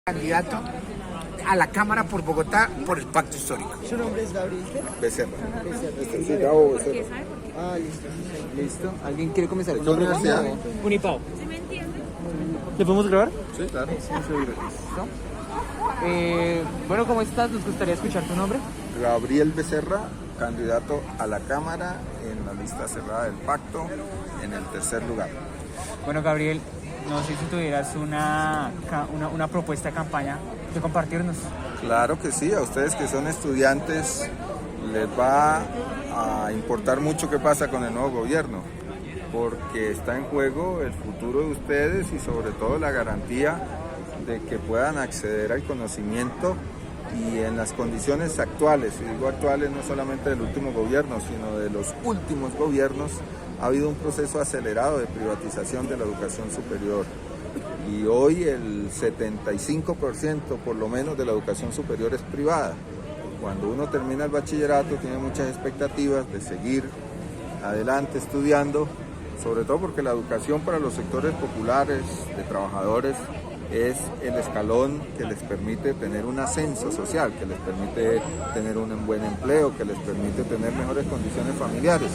Candidato a la Cámara por Bogotá por el Pacto Histórico. ¿Su nombre es Gabriel? Becerra. Becerra. Sí, Gabo Becerra. Ah, listo. Listo. ¿Alguien quiere comenzar ¿De con qué la pregunta? universidad? Unipao. ¿Le podemos grabar? Sí, claro. Listo. Bueno, ¿cómo estás? Nos gustaría escuchar tu nombre. Gabriel Becerra, candidato a la Cámara en la lista cerrada del Pacto, en el tercer lugar. Bueno, Gabriel, no sé si tuvieras una propuesta de campaña que compartirnos. Claro que sí, a ustedes que son estudiantes les va a importar mucho qué pasa con el nuevo gobierno, porque está en juego el futuro de ustedes y sobre todo la garantía de que puedan acceder al conocimiento y en las condiciones actuales, y digo actuales no solamente del último gobierno, sino de los últimos gobiernos, ha habido un proceso acelerado de privatización de la educación superior. Y hoy el 75% por lo menos de la educación superior es privada. Cuando uno termina el bachillerato tiene muchas expectativas de seguir adelante estudiando, sobre todo porque la educación para los sectores populares, de trabajadores, es el escalón que les permite tener un ascenso social, que les permite tener un buen empleo, que les permite tener mejores condiciones familiares.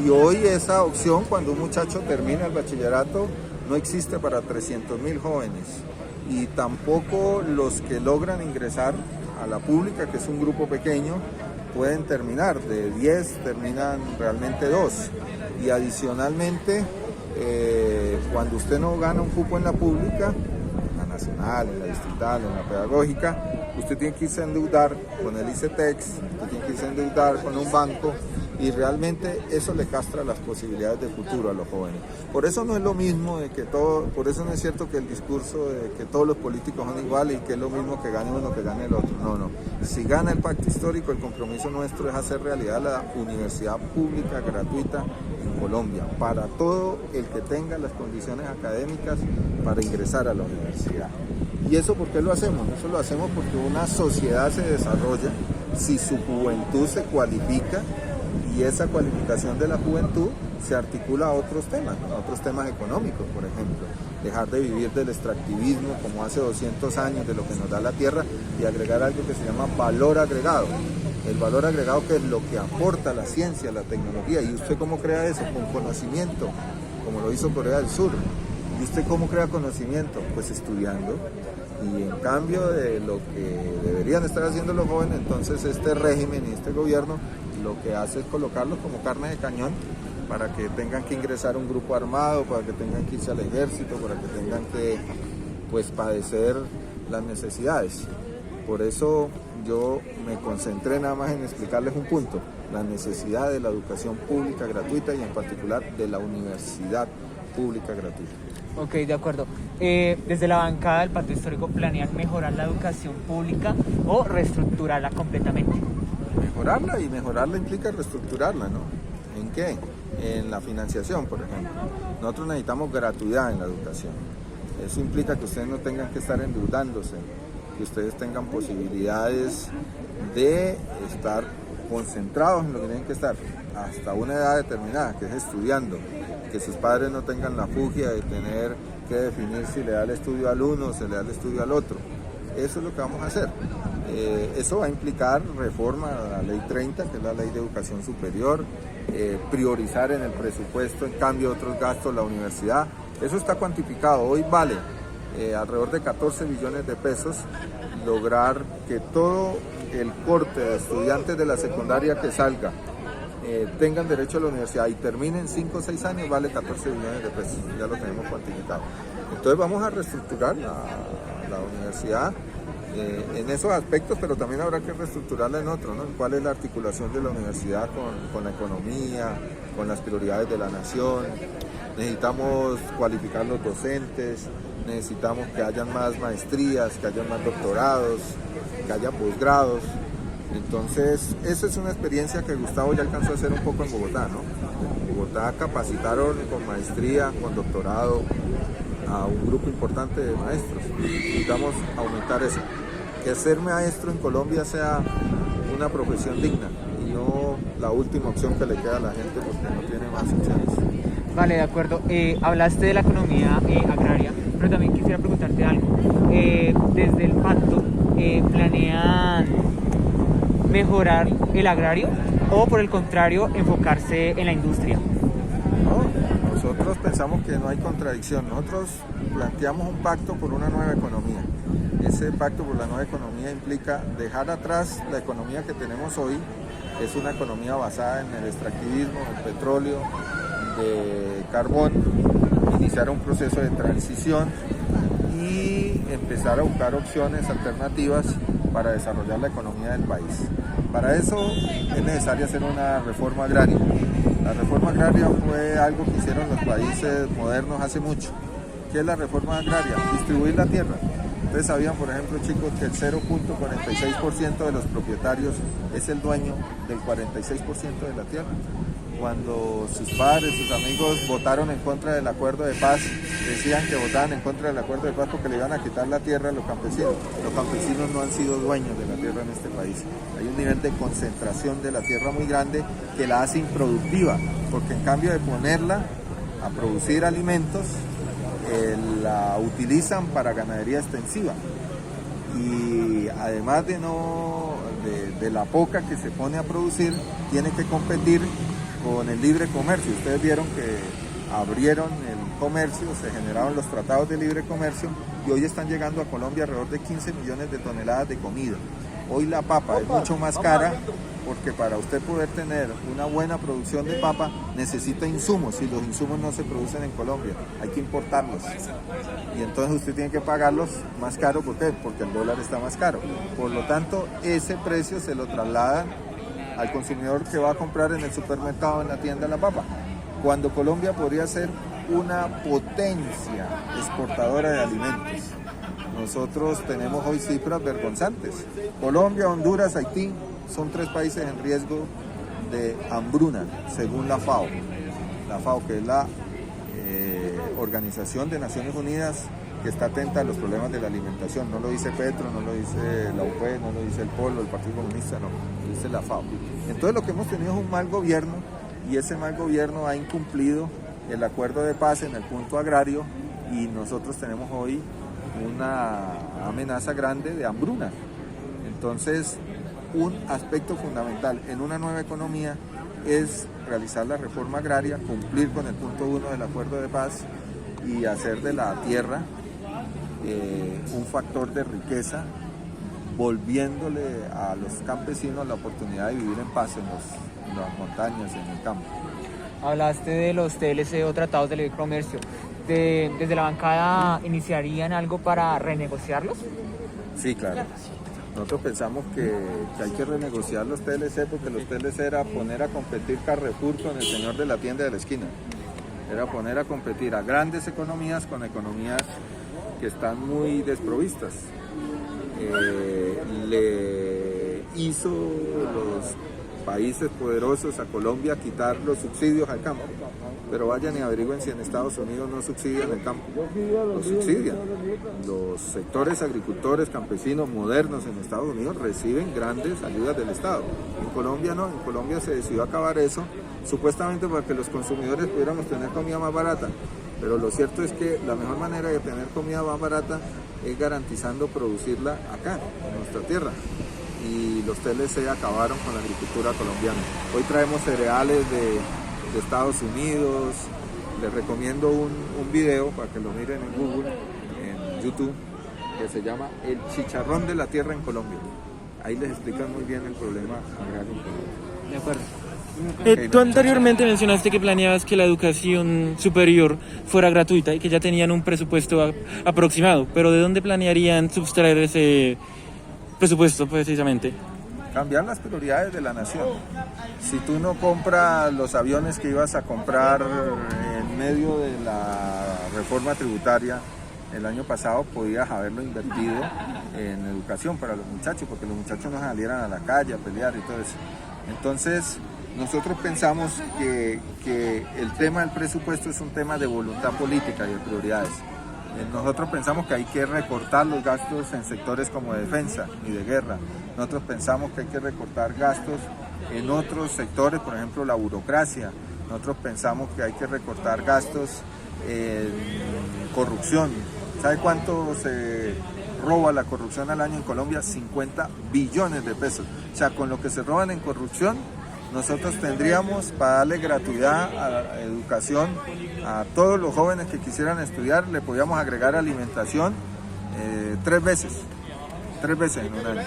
Y hoy esa opción, cuando un muchacho termina el bachillerato, no existe para 300.000 jóvenes. Y tampoco los que logran ingresar a la pública, que es un grupo pequeño, pueden terminar. De 10 terminan realmente 2. Y adicionalmente, cuando usted no gana un cupo en la pública, nacional, en la distrital, en la pedagógica, usted tiene que irse a endeudar con el ICETEX, usted tiene que irse a endeudar con un banco y realmente eso le castra las posibilidades de futuro a los jóvenes. Por eso no es lo mismo de que todo, por eso no es cierto que el discurso de que todos los políticos son iguales y que es lo mismo que gane uno que gane el otro. No, no. Si gana el pacto histórico, el compromiso nuestro es hacer realidad la universidad pública gratuita en Colombia para todo el que tenga las condiciones académicas para ingresar a la universidad. ¿Y eso por qué lo hacemos? Eso lo hacemos porque una sociedad se desarrolla si su juventud se cualifica y esa cualificación de la juventud se articula a otros temas económicos, por ejemplo. Dejar de vivir del extractivismo como hace 200 años de lo que nos da la tierra y agregar algo que se llama valor agregado. El valor agregado, que es lo que aporta la ciencia, la tecnología. ¿Y usted cómo crea eso? Con conocimiento, como lo hizo Corea del Sur. ¿Y usted cómo crea conocimiento? Pues estudiando. Y en cambio de lo que deberían estar haciendo los jóvenes, entonces este régimen y este gobierno lo que hace es colocarlos como carne de cañón para que tengan que ingresar a un grupo armado, para que tengan que irse al ejército, para que tengan que padecer las necesidades. Por eso yo me concentré nada más en explicarles un punto: la necesidad de la educación pública gratuita y en particular de la universidad pública gratuita. Ok, de acuerdo. Desde la bancada del Pacto Histórico, ¿planean mejorar la educación pública o reestructurarla completamente? Mejorarla implica reestructurarla, ¿no? ¿En qué? En la financiación, por ejemplo. Nosotros necesitamos gratuidad en la educación. Eso implica que ustedes no tengan que estar endeudándose, que ustedes tengan posibilidades de estar concentrados en lo que tienen que estar hasta una edad determinada, que es estudiando, que sus padres no tengan la fugia de tener que definir si le da el estudio al uno o se le da el estudio al otro. Eso es lo que vamos a hacer. Eso va a implicar reforma a la ley 30, que es la ley de educación superior, priorizar en el presupuesto, en cambio de otros gastos, la universidad. Eso está cuantificado. Hoy vale alrededor de 14 billones de pesos lograr que todo el corte de estudiantes de la secundaria que salga tengan derecho a la universidad y terminen 5 o 6 años, vale 14 billones de pesos. Ya lo tenemos cuantificado. Entonces vamos a reestructurar la universidad en esos aspectos, pero también habrá que reestructurarla en otros, ¿no? ¿Cuál es la articulación de la universidad con la economía, con las prioridades de la nación? Necesitamos cualificar los docentes, necesitamos que hayan más maestrías, que hayan más doctorados, que haya posgrados. Entonces, esa es una experiencia que Gustavo ya alcanzó a hacer un poco en Bogotá, ¿no? En Bogotá capacitaron con maestría, con doctorado, a un grupo importante de maestros. Necesitamos aumentar eso. Que ser maestro en Colombia sea una profesión digna y no la última opción que le queda a la gente porque no tiene más opciones. Vale, de acuerdo. Hablaste de la economía agraria, pero también quisiera preguntarte algo. Desde el mejorar el agrario o por el contrario enfocarse en la industria? No, nosotros pensamos que no hay contradicción. Nosotros planteamos un pacto por una nueva economía. Ese pacto por la nueva economía implica dejar atrás la economía que tenemos hoy, que es una economía basada en el extractivismo, en el petróleo, de carbón, iniciar un proceso de transición y empezar a buscar opciones alternativas para desarrollar la economía del país. Para eso es necesario hacer una reforma agraria. La reforma agraria fue algo que hicieron los países modernos hace mucho. ¿Qué es la reforma agraria? Distribuir la tierra. Ustedes sabían, por ejemplo, chicos, que el 0.46% de los propietarios es el dueño del 46% de la tierra. Cuando sus padres, sus amigos votaron en contra del acuerdo de paz, decían que votaban en contra del acuerdo de paz porque le iban a quitar la tierra a los campesinos. Los campesinos no han sido dueños de la tierra en este país. Hay un nivel de concentración de la tierra muy grande que la hace improductiva, porque en cambio de ponerla a producir alimentos, la utilizan para ganadería extensiva. Y además de la poca que se pone a producir, tiene que competir con el libre comercio. Ustedes vieron que abrieron el comercio, se generaron los tratados de libre comercio y hoy están llegando a Colombia alrededor de 15 millones de toneladas de comida. Hoy la papa es mucho más cara porque para usted poder tener una buena producción de papa necesita insumos y los insumos no se producen en Colombia, hay que importarlos. Y entonces usted tiene que pagarlos más caro, ¿por qué? Porque el dólar está más caro. Por lo tanto, ese precio se lo traslada al consumidor que va a comprar en el supermercado, en la tienda, la papa. Cuando Colombia podría ser una potencia exportadora de alimentos. Nosotros tenemos hoy cifras vergonzantes. Colombia, Honduras, Haití son 3 países en riesgo de hambruna, según la FAO. La FAO, que es la Organización de Naciones Unidas que está atenta a los problemas de la alimentación. No lo dice Petro, no lo dice la UP, no lo dice el Polo, el Partido Comunista, no, lo dice la FAO. Entonces lo que hemos tenido es un mal gobierno y ese mal gobierno ha incumplido el acuerdo de paz en el punto agrario y nosotros tenemos hoy una amenaza grande de hambruna. Entonces, un aspecto fundamental en una nueva economía es realizar la reforma agraria, cumplir con el punto 1 del acuerdo de paz y hacer de la tierra un factor de riqueza, volviéndole a los campesinos la oportunidad de vivir en paz en las montañas, en el campo. Hablaste de los TLC o tratados de libre comercio. ¿Desde la bancada iniciarían algo para renegociarlos? Sí, claro. Nosotros pensamos que hay que renegociar los TLC porque los TLC era poner a competir Carrefour con el señor de la tienda de la esquina. Era poner a competir a grandes economías con economías que están muy desprovistas. Le hizo los países poderosos a Colombia quitar los subsidios al campo. Pero vayan y averigüen si en Estados Unidos no subsidian el campo. Lo subsidian. Los sectores agricultores, campesinos modernos en Estados Unidos reciben grandes ayudas del Estado. En Colombia no, en Colombia se decidió acabar eso, supuestamente para que los consumidores pudiéramos tener comida más barata. Pero lo cierto es que la mejor manera de tener comida más barata es garantizando producirla acá, en nuestra tierra. Y los TLC acabaron con la agricultura colombiana. Hoy traemos cereales de Estados Unidos. Les recomiendo un video para que lo miren en Google, en YouTube, que se llama El chicharrón de la tierra en Colombia. Ahí les explican muy bien el problema agrario en Colombia. De acuerdo. Tú anteriormente mencionaste que planeabas que la educación superior fuera gratuita y que ya tenían un presupuesto aproximado, pero ¿de dónde planearían subtraer ese presupuesto precisamente? Cambiar las prioridades de la nación. Si tú no compras los aviones que ibas a comprar en medio de la reforma tributaria el año pasado, podías haberlo invertido en educación para los muchachos, porque los muchachos no salieran a la calle a pelear y todo eso. Entonces, nosotros pensamos que el tema del presupuesto es un tema de voluntad política y de prioridades. Nosotros pensamos que hay que recortar los gastos en sectores como de defensa y de guerra. Nosotros pensamos que hay que recortar gastos en otros sectores, por ejemplo la burocracia. Nosotros pensamos que hay que recortar gastos en corrupción. ¿Sabe cuánto se roba la corrupción al año en Colombia 50 billones de pesos. O sea, con lo que se roban en corrupción, nosotros tendríamos para darle gratuidad a la educación a todos los jóvenes que quisieran estudiar, le podíamos agregar alimentación 3 veces en un año.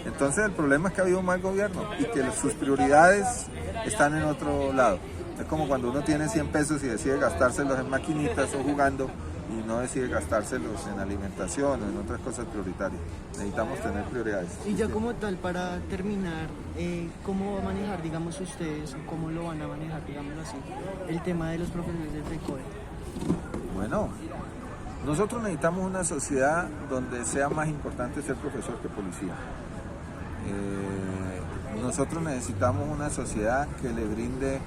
Entonces el problema es que ha habido un mal gobierno y que sus prioridades están en otro lado. Es como cuando uno tiene 100 pesos y decide gastárselos en maquinitas o jugando y no decide gastárselos en alimentación o en otras cosas prioritarias. Necesitamos tener prioridades. Y ya como tal, para terminar, ¿cómo va a manejar, digamos, ustedes, o cómo lo van a manejar, digámoslo así, el tema de los profesores del FECODE? Bueno, nosotros necesitamos una sociedad donde sea más importante ser profesor que policía. Nosotros necesitamos una sociedad que le brinde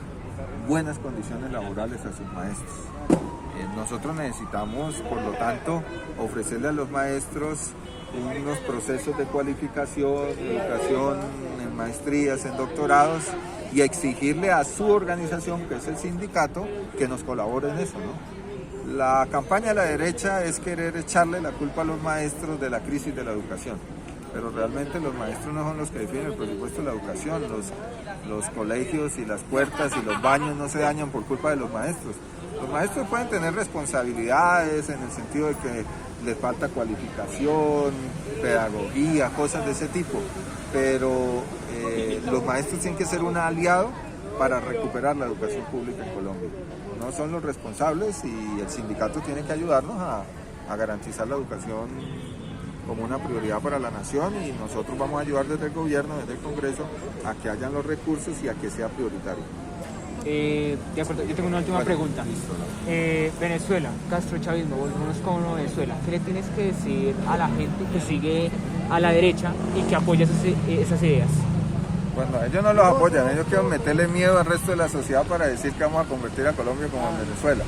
buenas condiciones laborales a sus maestros. Nosotros necesitamos, por lo tanto, ofrecerle a los maestros unos procesos de cualificación, de educación, en maestrías, en doctorados, y exigirle a su organización, que es el sindicato, que nos colabore en eso, ¿no? La campaña de la derecha es querer echarle la culpa a los maestros de la crisis de la educación, pero realmente los maestros no son los que definen el presupuesto de la educación. Los colegios y las puertas y los baños no se dañan por culpa de los maestros. Los maestros pueden tener responsabilidades en el sentido de que les falta cualificación, pedagogía, cosas de ese tipo, pero los maestros tienen que ser un aliado para recuperar la educación pública en Colombia. No son los responsables y el sindicato tiene que ayudarnos a garantizar la educación como una prioridad para la nación, y nosotros vamos a ayudar desde el gobierno, desde el Congreso, a que hayan los recursos y a que sea prioritario. De acuerdo, yo tengo una última pregunta. Venezuela, castrochavismo, volvemos con Venezuela. ¿Qué le tienes que decir a la gente que sigue a la derecha y que apoya esas ideas? Bueno, ellos no los apoyan, ellos quieren meterle miedo al resto de la sociedad para decir que vamos a convertir a Colombia como en Venezuela.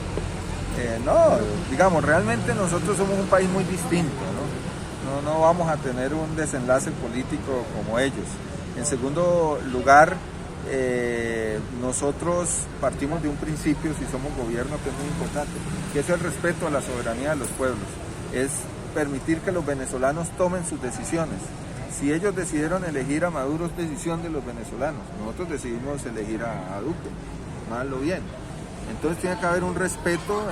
No, digamos, realmente nosotros somos un país muy distinto, ¿no? No vamos a tener un desenlace político como ellos. En segundo lugar, nosotros partimos de un principio, si somos gobierno, que es muy importante, que es el respeto a la soberanía de los pueblos, es permitir que los venezolanos tomen sus decisiones. Si ellos decidieron elegir a Maduro, es decisión de los venezolanos. Nosotros decidimos elegir a Duque, mal o bien. Entonces tiene que haber un respeto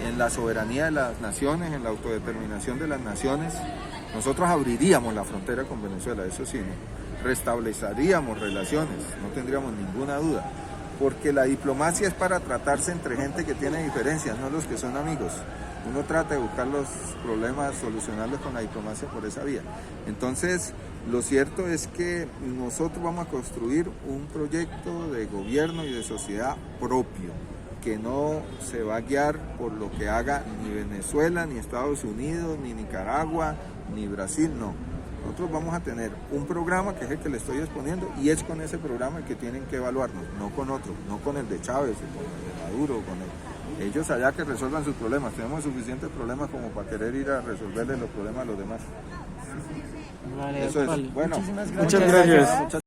en la soberanía de las naciones, en la autodeterminación de las naciones. Nosotros abriríamos la frontera con Venezuela, eso sí, ¿no? Restableceríamos relaciones, no tendríamos ninguna duda, porque la diplomacia es para tratarse entre gente que tiene diferencias, no los que son amigos. Uno trata de buscar los problemas, solucionarlos con la diplomacia por esa vía. Entonces, lo cierto es que nosotros vamos a construir un proyecto de gobierno y de sociedad propio, que no se va a guiar por lo que haga ni Venezuela, ni Estados Unidos, ni Nicaragua, ni Brasil, no. Nosotros vamos a tener un programa que es el que le estoy exponiendo, y es con ese programa el que tienen que evaluarnos, no con otro, no con el de Chávez, con el de Maduro, ellos allá que resuelvan sus problemas. Tenemos suficientes problemas como para querer ir a resolverle los problemas a los demás. Vale, eso es. vale. Bueno, Muchísimas gracias. Muchas gracias.